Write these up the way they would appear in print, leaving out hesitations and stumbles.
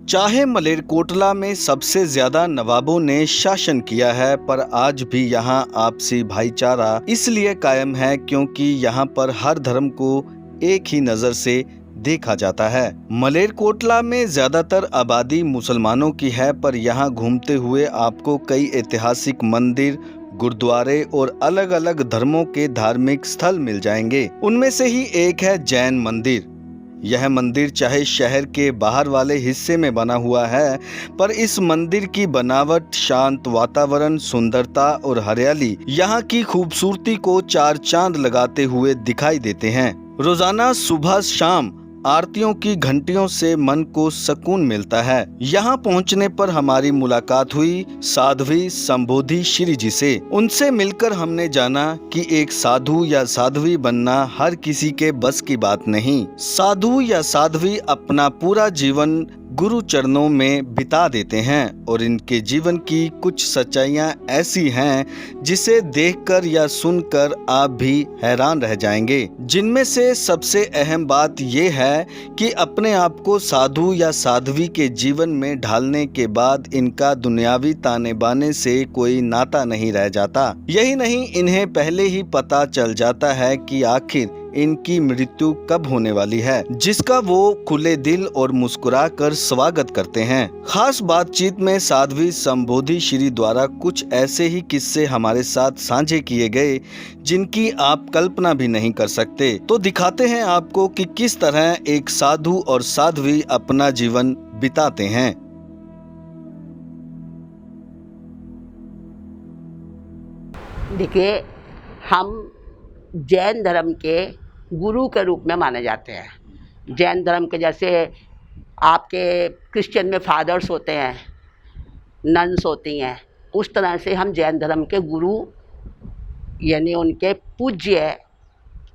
चाहे मलेरकोटला में सबसे ज्यादा नवाबों ने शासन किया है, पर आज भी यहाँ आपसी भाईचारा इसलिए कायम है क्योंकि यहाँ पर हर धर्म को एक ही नजर से देखा जाता है। मलेरकोटला में ज्यादातर आबादी मुसलमानों की है, पर यहाँ घूमते हुए आपको कई ऐतिहासिक मंदिर, गुरुद्वारे और अलग अलग धर्मों के धार्मिक स्थल मिल जाएंगे। उनमें से ही एक है जैन मंदिर। यह मंदिर चाहे शहर के बाहर वाले हिस्से में बना हुआ है, पर इस मंदिर की बनावट, शांत वातावरण, सुंदरता और हरियाली यहाँ की खूबसूरती को चार चांद लगाते हुए दिखाई देते हैं। रोजाना सुबह शाम आरतियों की घंटियों से मन को सुकून मिलता है। यहाँ पहुँचने पर हमारी मुलाकात हुई साध्वी संबोधि श्री जी से। उनसे मिलकर हमने जाना कि एक साधु या साध्वी बनना हर किसी के बस की बात नहीं। साधु या साध्वी अपना पूरा जीवन गुरु चरणों में बिता देते हैं और इनके जीवन की कुछ सच्चाइयाँ ऐसी हैं जिसे देखकर या सुनकर आप भी हैरान रह जाएंगे। जिनमें से सबसे अहम बात ये है कि अपने आप को साधु या साध्वी के जीवन में ढालने के बाद इनका दुनियावी ताने बाने से कोई नाता नहीं रह जाता। यही नहीं, इन्हें पहले ही पता चल जाता है कि आखिर इनकी मृत्यु कब होने वाली है, जिसका वो खुले दिल और मुस्कुरा कर स्वागत करते हैं। खास बातचीत में साध्वी संबोधि श्री द्वारा कुछ ऐसे ही किस्से हमारे साथ साझे किए गए जिनकी आप कल्पना भी नहीं कर सकते। तो दिखाते हैं आपको कि किस तरह एक साधु और साध्वी अपना जीवन बिताते हैं। देखिए, हम जैन धर्म के गुरु के रूप में माने जाते हैं। जैन धर्म के जैसे आपके क्रिश्चियन में फादर्स होते हैं, नन्स होती हैं, उस तरह से हम जैन धर्म के गुरु यानी उनके पूज्य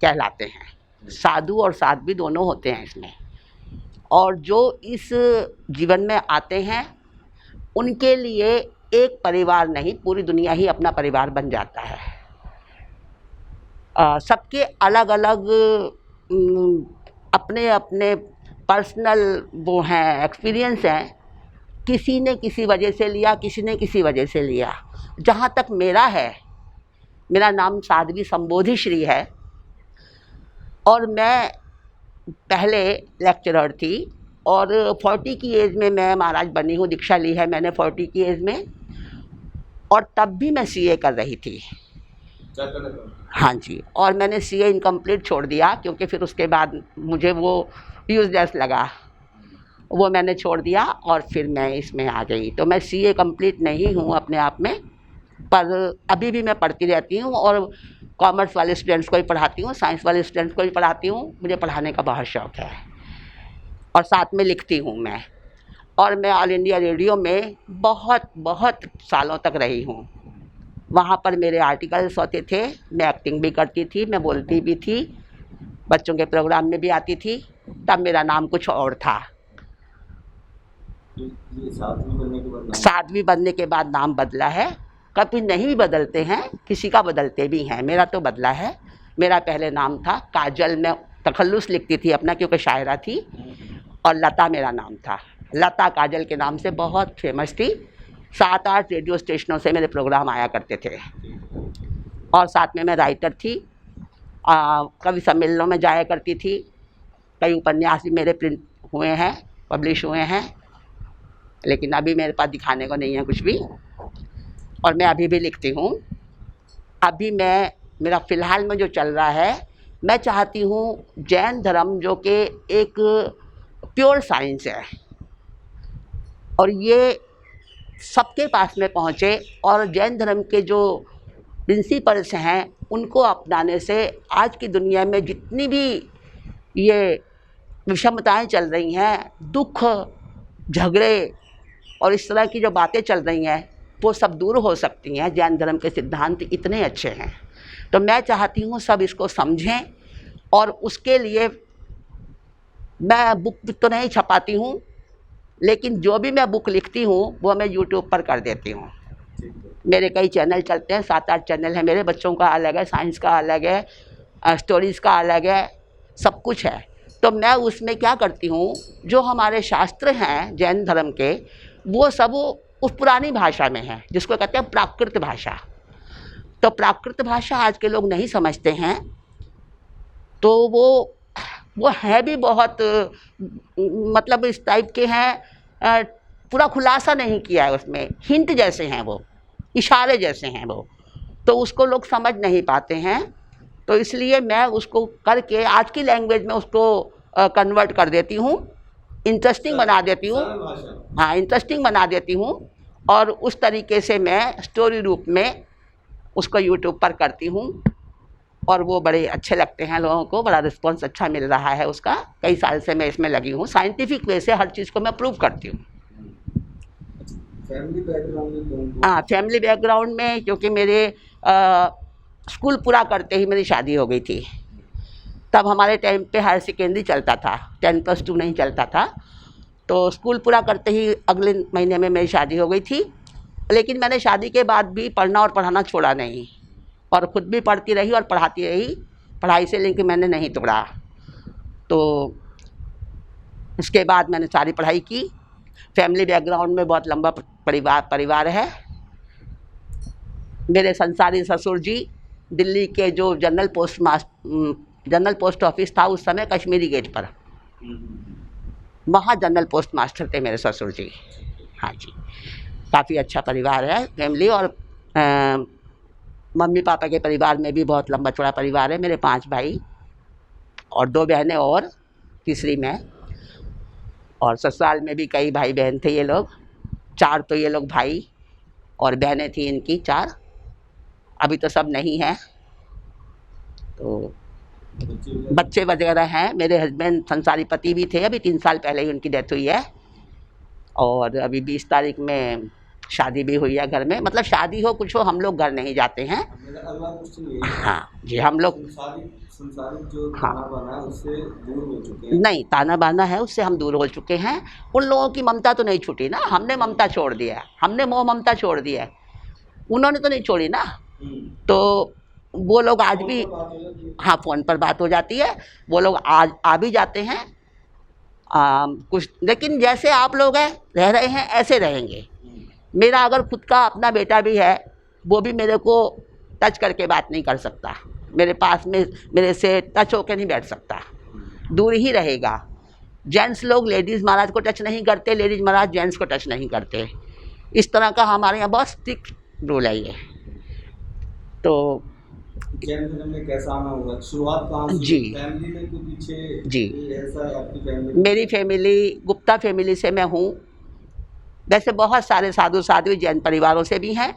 कहलाते हैं। साधु और साध्वी दोनों होते हैं इसमें। और जो इस जीवन में आते हैं उनके लिए एक परिवार नहीं, पूरी दुनिया ही अपना परिवार बन जाता है। सबके अलग अलग अपने अपने पर्सनल वो हैं, एक्सपीरियंस हैं। किसी ने किसी वजह से लिया, किसी ने किसी वजह से लिया। जहाँ तक मेरा है, मेरा नाम साध्वी संबोधि श्री है और मैं पहले लेक्चरर थी और 40 की एज में मैं महाराज बनी हूँ। दीक्षा ली है मैंने 40 की एज में, और तब भी मैं सीए कर रही थी। हाँ जी, और मैंने सीए इनकम्प्लीट छोड़ दिया क्योंकि फिर उसके बाद मुझे वो यूजलेस लगा, वो मैंने छोड़ दिया और फिर मैं इसमें आ गई। तो मैं सीए कंप्लीट नहीं हूँ अपने आप में, पर अभी भी मैं पढ़ती रहती हूँ और कॉमर्स वाले स्टूडेंट्स को भी पढ़ाती हूँ, साइंस वाले स्टूडेंट्स को भी पढ़ाती हूँ। मुझे पढ़ाने का बहुत शौक़ है और साथ में लिखती हूँ मैं। और मैं ऑल इंडिया रेडियो में बहुत सालों तक रही हूँ। वहाँ पर मेरे आर्टिकल्स होते थे, मैं एक्टिंग भी करती थी, मैं बोलती भी थी, बच्चों के प्रोग्राम में भी आती थी। तब मेरा नाम कुछ और था। साध्वी बनने के बाद नाम बदला है। कभी नहीं भी बदलते हैं, किसी का बदलते भी हैं। मेरा तो बदला है। मेरा पहले नाम था काजल, मैं तखल्लुस लिखती थी अपना क्योंकि शायरा थी, और लता मेरा नाम था। लता काजल के नाम से बहुत फेमस थी। 7-8 रेडियो स्टेशनों से मेरे प्रोग्राम आया करते थे। और साथ में मैं राइटर थी, कवि सम्मेलनों में जाया करती थी। कई उपन्यास भी मेरे प्रिंट हुए हैं, पब्लिश हुए हैं, लेकिन अभी मेरे पास दिखाने को नहीं है कुछ भी। और मैं अभी भी लिखती हूँ। अभी मेरा फ़िलहाल में जो चल रहा है, मैं चाहती हूँ जैन धर्म जो कि एक प्योर साइंस है और ये सबके पास में पहुँचे, और जैन धर्म के जो प्रिंसिपल्स हैं उनको अपनाने से आज की दुनिया में जितनी भी ये विषमताएं चल रही हैं, दुख, झगड़े और इस तरह की जो बातें चल रही हैं, वो सब दूर हो सकती हैं। जैन धर्म के सिद्धांत इतने अच्छे हैं। तो मैं चाहती हूँ सब इसको समझें, और उसके लिए मैं बुक तो नहीं छपाती हूँ, लेकिन जो भी मैं बुक लिखती हूँ वो मैं यूट्यूब पर कर देती हूँ। मेरे कई चैनल चलते हैं, 7-8 चैनल हैं मेरे। बच्चों का अलग है, साइंस का अलग है, स्टोरीज़ का अलग है, सब कुछ है। तो मैं उसमें क्या करती हूँ, जो हमारे शास्त्र हैं जैन धर्म के, वो सब उस पुरानी भाषा में है, जिसको कहते हैं प्राकृत भाषा। तो प्राकृत भाषा आज के लोग नहीं समझते हैं, तो वो है भी बहुत मतलब इस टाइप के हैं, पूरा खुलासा नहीं किया है उसमें, हिंट जैसे हैं वो, इशारे जैसे हैं वो, तो उसको लोग समझ नहीं पाते हैं। तो इसलिए मैं उसको करके आज की लैंग्वेज में उसको कन्वर्ट कर देती हूँ, इंटरेस्टिंग बना देती हूँ। हाँ, इंटरेस्टिंग बना देती हूँ, और उस तरीके से मैं स्टोरी रूप में उसको यूट्यूब पर करती हूँ, और वो बड़े अच्छे लगते हैं लोगों को, बड़ा रिस्पॉन्स अच्छा मिल रहा है उसका। कई साल से मैं इसमें लगी हूँ, साइंटिफिक वे से हर चीज़ को मैं प्रूव करती हूँ। फैमिली बैकग्राउंड में हाँ, फैमिली बैकग्राउंड में, क्योंकि मेरे स्कूल पूरा करते ही मेरी शादी हो गई थी। तब हमारे टाइम पे हायर सेकेंडरी चलता था, 10+2 नहीं चलता था। तो स्कूल पूरा करते ही अगले महीने में मेरी शादी हो गई थी। लेकिन मैंने शादी के बाद भी पढ़ना और पढ़ाना छोड़ा नहीं, और ख़ुद भी पढ़ती रही और पढ़ाती रही। पढ़ाई से लेकर मैंने नहीं तोड़ा। तो उसके बाद मैंने सारी पढ़ाई की। फैमिली बैकग्राउंड में बहुत लंबा परिवार है। मेरे संसारी ससुर जी दिल्ली के जो जनरल पोस्ट ऑफिस था उस समय, कश्मीरी गेट पर, वहाँ जनरल पोस्ट मास्टर थे मेरे ससुर जी। हाँ जी, काफ़ी अच्छा परिवार है फैमिली। और मम्मी पापा के परिवार में भी बहुत लंबा चौड़ा परिवार है। मेरे 5 भाई और 2 बहनें, और तीसरी मैं। और ससुराल में भी कई भाई बहन थे ये लोग, 4 तो ये लोग भाई, और बहनें थी इनकी 4। अभी तो सब नहीं हैं, तो बच्चे वगैरह हैं। मेरे हस्बैंड संसारी पति भी थे, अभी 3 साल पहले ही उनकी डेथ हुई है। और अभी 20 तारीख में शादी भी हुई है घर में। मतलब शादी हो कुछ हो, हम लोग घर नहीं जाते हैं। मेरा अगला क्वेश्चन ये है, हाँ जी, हम लोग संसारिक जो हाँ। ताना बाना है उससे दूर हो चुके हैं। नहीं, ताना बाना है उससे हम दूर हो चुके हैं। उन लोगों की ममता तो नहीं छूटी ना, हमने ममता छोड़ दिया, हमने मोह ममता छोड़ दिया है, उन्होंने तो नहीं छोड़ी ना। तो वो लोग आज भी, हाँ, फ़ोन पर बात हो जाती है। वो लोग आज आ भी जाते हैं कुछ, लेकिन जैसे आप लोग हैं रह रहे हैं ऐसे रहेंगे। मेरा अगर खुद का अपना बेटा भी है, वो भी मेरे को टच करके बात नहीं कर सकता, मेरे पास में मेरे से टच होकर नहीं बैठ सकता, दूर ही रहेगा। जेंट्स लोग लेडीज़ महाराज को टच नहीं करते, लेडीज़ महाराज जेंट्स को टच नहीं करते। इस तरह का हमारे यहाँ बहुत स्ट्रिक्ट रूल है ये। तो जैन धर्म में कैसा आना होगा, शुरुआत कहाँ से? जी। फैमिली में कोई पीछे जी। ऐसा है आपकी फैमिली? मेरी फैमिली गुप्ता फैमिली से मैं हूँ। वैसे बहुत सारे साधु साध्वी जैन परिवारों से भी हैं,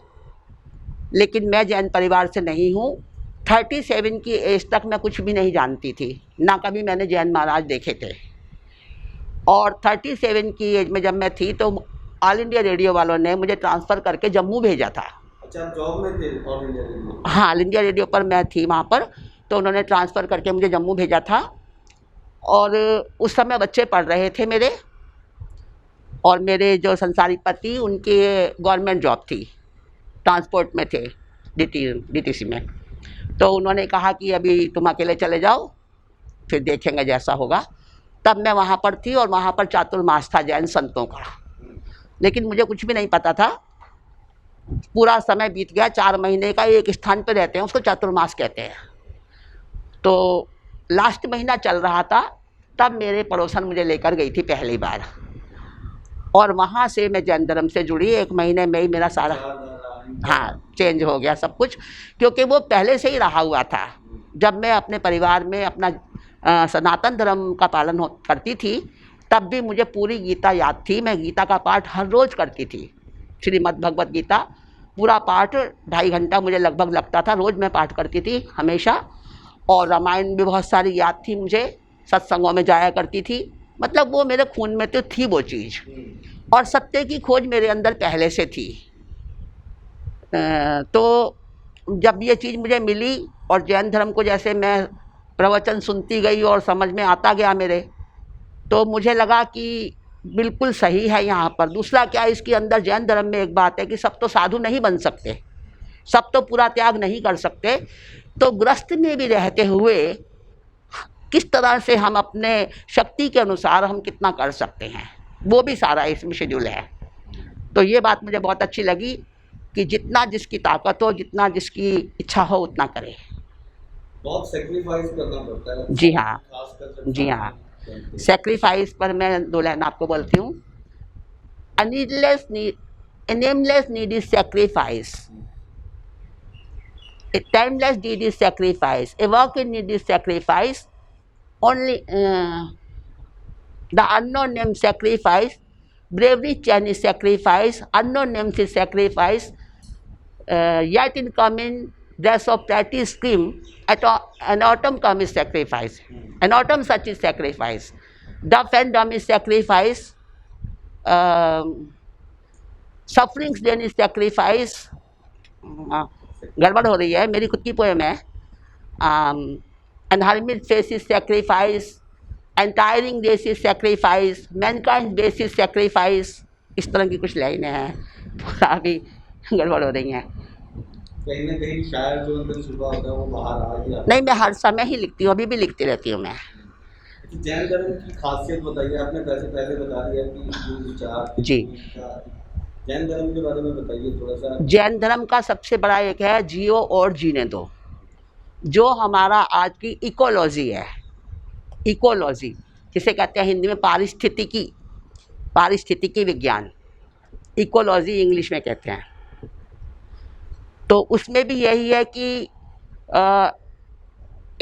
लेकिन मैं जैन परिवार से नहीं हूँ। 37 की एज तक मैं कुछ भी नहीं जानती थी, ना कभी मैंने जैन महाराज देखे थे। और 37 की एज में जब मैं थी तो ऑल इंडिया रेडियो वालों ने मुझे ट्रांसफ़र करके जम्मू भेजा था। अच्छा, जॉब में थे ऑल इंडिया रेडियो? हाँ, ऑल इंडिया रेडियो पर मैं थी वहाँ पर, तो उन्होंने ट्रांसफ़र करके मुझे जम्मू भेजा था। और उस समय बच्चे पढ़ रहे थे मेरे, और मेरे जो संसारी पति, उनकी गवर्नमेंट जॉब थी, ट्रांसपोर्ट में थे, डीटीसी में। तो उन्होंने कहा कि अभी तुम अकेले चले जाओ, फिर देखेंगे जैसा होगा। तब मैं वहाँ पर थी, और वहाँ पर चातुर्मास था जैन संतों का, लेकिन मुझे कुछ भी नहीं पता था। पूरा समय बीत गया, 4 महीने का एक स्थान पर रहते हैं, उसको चातुर्मास कहते हैं। तो लास्ट महीना चल रहा था, तब मेरे पड़ोसन मुझे लेकर गई थी पहली बार, और वहाँ से मैं जैन धर्म से जुड़ी। 1 महीने में ही मेरा सारा, हाँ, चेंज हो गया सब कुछ, क्योंकि वो पहले से ही रहा हुआ था। जब मैं अपने परिवार में अपना सनातन धर्म का पालन करती थी, तब भी मुझे पूरी गीता याद थी। मैं गीता का पाठ हर रोज़ करती थी, श्रीमद् भगवत गीता पूरा पाठ 2.5 घंटा मुझे लगभग लगता था, रोज़ मैं पाठ करती थी हमेशा। और रामायण भी बहुत सारी याद थी मुझे, सत्संगों में जाया करती थी। मतलब वो मेरे खून में तो थी वो चीज़, और सत्य की खोज मेरे अंदर पहले से थी। तो जब ये चीज़ मुझे मिली, और जैन धर्म को जैसे मैं प्रवचन सुनती गई और समझ में आता गया मेरे, तो मुझे लगा कि बिल्कुल सही है यहाँ पर। दूसरा क्या, इसके अंदर जैन धर्म में एक बात है कि सब तो साधु नहीं बन सकते, सब तो पूरा त्याग नहीं कर सकते। तो गृहस्थ में भी रहते हुए किस तरह से हम अपने शक्ति के अनुसार हम कितना कर सकते हैं, वो भी सारा इसमें शेड्यूल है। तो ये बात मुझे बहुत अच्छी लगी कि जितना जिसकी ताकत हो, जितना जिसकी इच्छा हो, उतना करे। बहुत सेक्रीफाइस करना पड़ता है। जी हाँ, खासकर जब जी हाँ। बनते हैं। सेक्रीफाइस पर मैं 2 लाइन आपको बोलती हूँ। A nameless need is sacrifice. A timeless deed is sacrifice. A working need is sacrifice. Only the unknown name sacrifice. Bravery chain is sacrifice. Unknown names is sacrifice. Yet in coming dress of practice scheme, an autumn come is sacrifice. An autumn such is sacrifice. Duff and dumb is sacrifice. Sufferings then is sacrifice. गड़बड़ हो रही है, मेरी खुद की poem है। And hermit face is sacrifice. And tiring days is sacrifice. Mankind base is sacrifice. इस तरह की कुछ लाइनें हैं, पूरा अभी गड़बड़ हो रही हैं। कहीं ना कहीं शायर जो अंदर छुपा होता है वो बाहर आ ही आता नहीं, मैं हर समय ही लिखती हूँ, अभी भी लिखती रहती हूँ मैं। है। जैन धर्म की खासियत बताइए। आपने पहले बता दिया कि जो विचार जी। जैन धर्म के बारे में बताइए थोड़ा सा। जैन धर्म का सबसे बड़ा एक है जियो और जीने दो, जो हमारा आज की इकोलॉजी है। इकोलॉजी जिसे कहते हैं हिंदी में पारिस्थितिकी विज्ञान, इकोलॉजी इंग्लिश में कहते हैं। तो उसमें भी यही है कि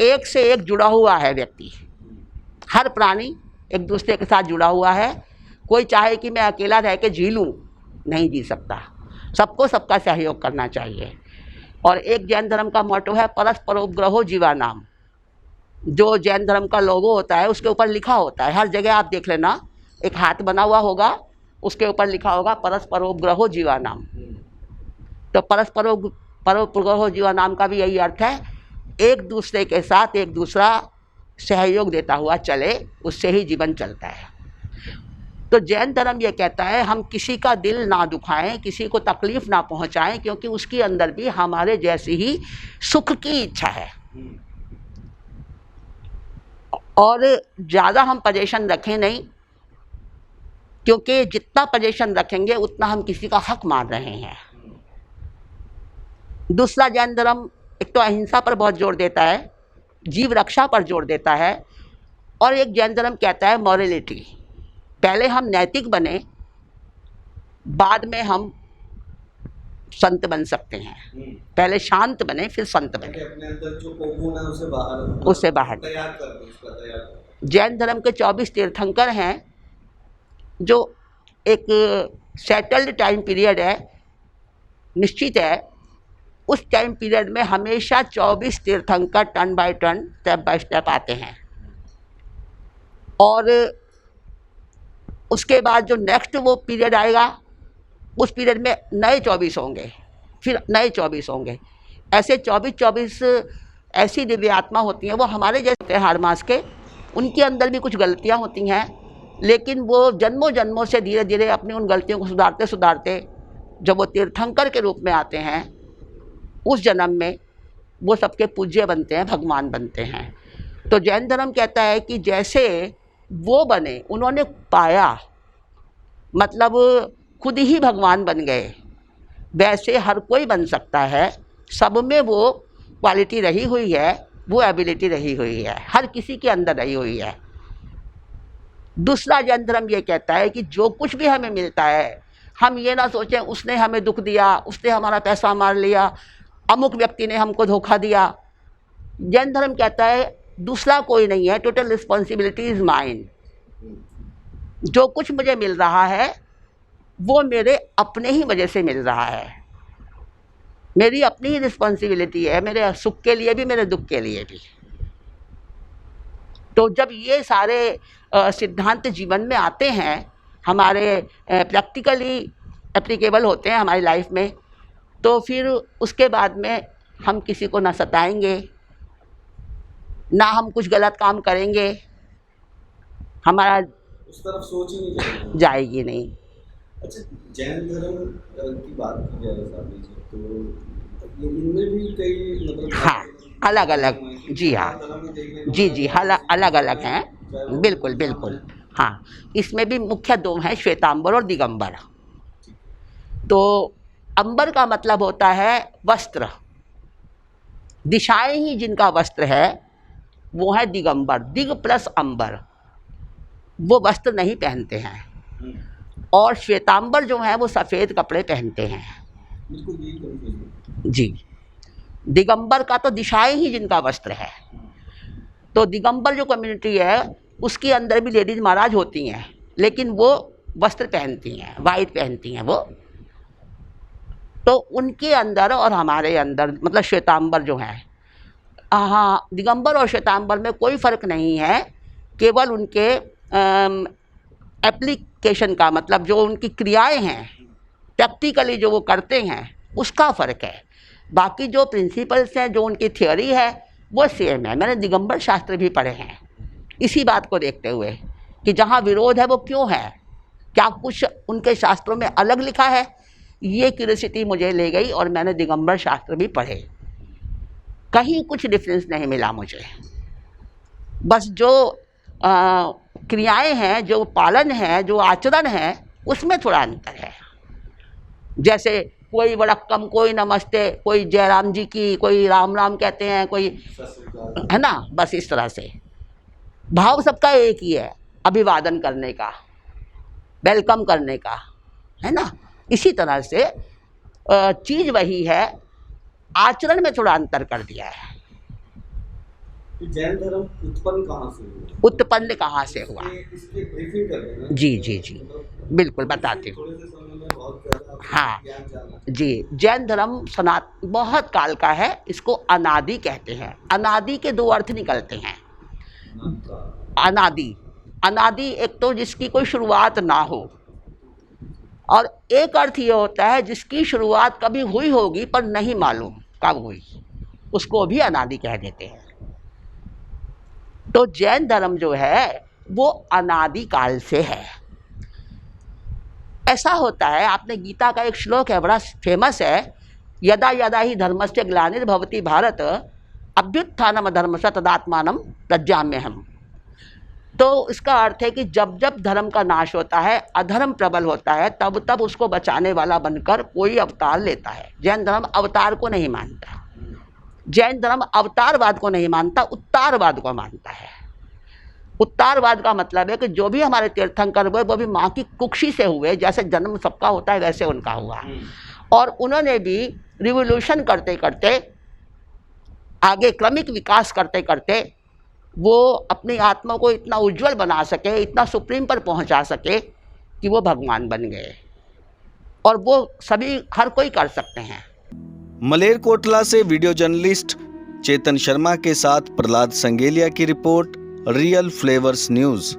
एक से एक जुड़ा हुआ है व्यक्ति, हर प्राणी एक दूसरे के साथ जुड़ा हुआ है। कोई चाहे कि मैं अकेला रह के जी लूँ, नहीं जी सकता, सबको सबका सहयोग करना चाहिए। और एक जैन धर्म का मोटो है परस्परोपग्रहो जीवानाम। जो जैन धर्म का लोगो होता है उसके ऊपर लिखा होता है, हर जगह आप देख लेना, एक हाथ बना हुआ होगा, उसके ऊपर लिखा होगा परस्परोपग्रहो जीवानाम। तो परस्परोपग्रहो जीवानाम का भी यही अर्थ है, एक दूसरे के साथ एक दूसरा सहयोग देता हुआ चले, उससे ही जीवन चलता है। तो जैन धर्म ये कहता है हम किसी का दिल ना दुखाएं, किसी को तकलीफ ना पहुंचाएं, क्योंकि उसके अंदर भी हमारे जैसी ही सुख की इच्छा है। और ज़्यादा हम पोजीशन रखें नहीं, क्योंकि जितना पोजीशन रखेंगे उतना हम किसी का हक मार रहे हैं। दूसरा जैन धर्म एक तो अहिंसा पर बहुत जोर देता है, जीव रक्षा पर जोर देता है। और एक जैन धर्म कहता है मॉरलिटी, पहले हम नैतिक बने, बाद में हम संत बन सकते हैं। पहले शांत बने, फिर संत बने। अपने अंदर जो कोकून है उससे बाहर तैयार कर दो, उसका तैयार कर। जैन धर्म के 24 तीर्थंकर हैं, जो एक सेटल्ड टाइम पीरियड है, निश्चित है। उस टाइम पीरियड में हमेशा 24 तीर्थंकर turn by turn, step by step आते हैं। और उसके बाद जो नेक्स्ट वो पीरियड आएगा, उस पीरियड में नए 24 होंगे, फिर नए 24 होंगे। ऐसे 24 ऐसी दिव्य आत्मा होती हैं, वो हमारे जैसे होते हैं हर मास के। उनके अंदर भी कुछ गलतियां होती हैं, लेकिन वो जन्मों जन्मों से धीरे धीरे अपनी उन गलतियों को सुधारते सुधारते जब वो तीर्थंकर के रूप में आते हैं, उस जन्म में वो सबके पूज्य बनते हैं, भगवान बनते हैं। तो जैन धर्म कहता है कि जैसे वो बने, उन्होंने पाया, मतलब खुद ही भगवान बन गए, वैसे हर कोई बन सकता है। सब में वो क्वालिटी रही हुई है, वो एबिलिटी रही हुई है, हर किसी के अंदर रही हुई है। दूसरा जैन धर्म ये कहता है कि जो कुछ भी हमें मिलता है, हम ये ना सोचें उसने हमें दुख दिया, उसने हमारा पैसा मार लिया, अमुक व्यक्ति ने हमको धोखा दिया। जैन धर्म कहता है दूसरा कोई नहीं है, टोटल रिस्पॉन्सिबिलिटी इज माइन। जो कुछ मुझे मिल रहा है वो मेरे अपने ही वजह से मिल रहा है, मेरी अपनी ही रिस्पॉन्सिबिलिटी है, मेरे सुख के लिए भी, मेरे दुख के लिए भी। तो जब ये सारे सिद्धांत जीवन में आते हैं, हमारे प्रैक्टिकली एप्लीकेबल होते हैं हमारी लाइफ में, तो फिर उसके बाद में हम किसी को ना सताएंगे, ना हम कुछ गलत काम करेंगे, हमारा उस तरफ सोच ही नहीं जाएगी नहीं। अच्छा, जैन धर्म की बात की जाए साहब जी, तो इनमें भी कई मतलब हाँ, अलग अलग, जी हाँ, जी जी, अलग अलग हैं, बिल्कुल बिल्कुल। हाँ, इसमें भी मुख्य दो हैं, श्वेतांबर और दिगंबर। तो अंबर का मतलब होता है वस्त्र, दिशाएं ही जिनका वस्त्र है वो है दिगंबर। दिग प्लस अंबर, वो वस्त्र नहीं पहनते हैं। और श्वेतांबर जो है वो सफ़ेद कपड़े पहनते हैं। जी, दिगंबर का तो दिशाएं ही जिनका वस्त्र है। तो दिगंबर जो कम्युनिटी है उसके अंदर भी लेडीज महाराज होती हैं, लेकिन वो वस्त्र पहनती हैं, वाइट पहनती हैं वो। तो उनके अंदर और हमारे अंदर मतलब श्वेतांबर जो है, हाँ, दिगंबर और श्वेतांबर में कोई फ़र्क नहीं है, केवल उनके एप्लीकेशन का मतलब जो उनकी क्रियाएं हैं, प्रैक्टिकली जो वो करते हैं उसका फ़र्क है। बाकी जो प्रिंसिपल्स हैं, जो उनकी थ्योरी है वो सेम है। मैंने दिगंबर शास्त्र भी पढ़े हैं इसी बात को देखते हुए कि जहाँ विरोध है वो क्यों है, क्या कुछ उनके शास्त्रों में अलग लिखा है। ये क्यूरियोसिटी मुझे ले गई और मैंने दिगंबर शास्त्र भी पढ़े। कहीं कुछ डिफरेंस नहीं मिला मुझे, बस जो क्रियाएं हैं, जो पालन है, जो आचरण है, उसमें थोड़ा अंतर है। जैसे कोई वड़क्कम, कोई नमस्ते, कोई जयराम जी की, कोई राम राम कहते हैं, कोई है ना, बस इस तरह से भाव सबका एक ही है, अभिवादन करने का, वेलकम करने का, है ना। इसी तरह से चीज़ वही है, आचरण में थोड़ा अंतर कर दिया है। जैन धर्म उत्पन्न कहाँ से हुआ? उत्पन्न कहाँ से हुआ? इसकी ब्रीफिंग कर देना। जी जी जी, बिल्कुल बताती हूँ। थोड़े से समय में बहुत ज़्यादा हाँ ज्ञान जाना। जी, जैन धर्म बहुत काल का है, इसको अनादि कहते हैं। अनादि के दो अर्थ निकलते हैं। अनादि, अनादि एक तो जिसकी कोई शुरुआत ना हो, और एक अर्थ ये होता है जिसकी शुरुआत कभी हुई होगी पर नहीं मालूम कब हुई, उसको भी अनादि कह देते हैं। तो जैन धर्म जो है वो अनादि काल से है। ऐसा होता है, आपने गीता का एक श्लोक है बड़ा फेमस है, यदा यदा ही धर्मस्य ग्लानिर्भवति भारत अभ्युत्थानम अधर्मस्य तदात्मानं प्रज्ञाम्यहम्। तो इसका अर्थ है कि जब जब धर्म का नाश होता है, अधर्म प्रबल होता है, तब तब उसको बचाने वाला बनकर कोई अवतार लेता है। जैन धर्म अवतार को नहीं मानता, जैन धर्म अवतारवाद को नहीं मानता, उत्तारवाद को मानता है। उत्तारवाद का मतलब है कि जो भी हमारे तीर्थंकर हुए वो भी माँ की कुक्षी से हुए, जैसे जन्म सबका होता है वैसे उनका हुआ। और उन्होंने भी रिवोल्यूशन करते करते, आगे क्रमिक विकास करते करते वो अपनी आत्मा को इतना उज्जवल बना सके, इतना सुप्रीम पर पहुंचा सके कि वो भगवान बन गए। और वो सभी, हर कोई कर सकते हैं। मलेरकोटला से वीडियो जर्नलिस्ट चेतन शर्मा के साथ प्रहलाद संगेलिया की रिपोर्ट, रियल फ्लेवर्स न्यूज़।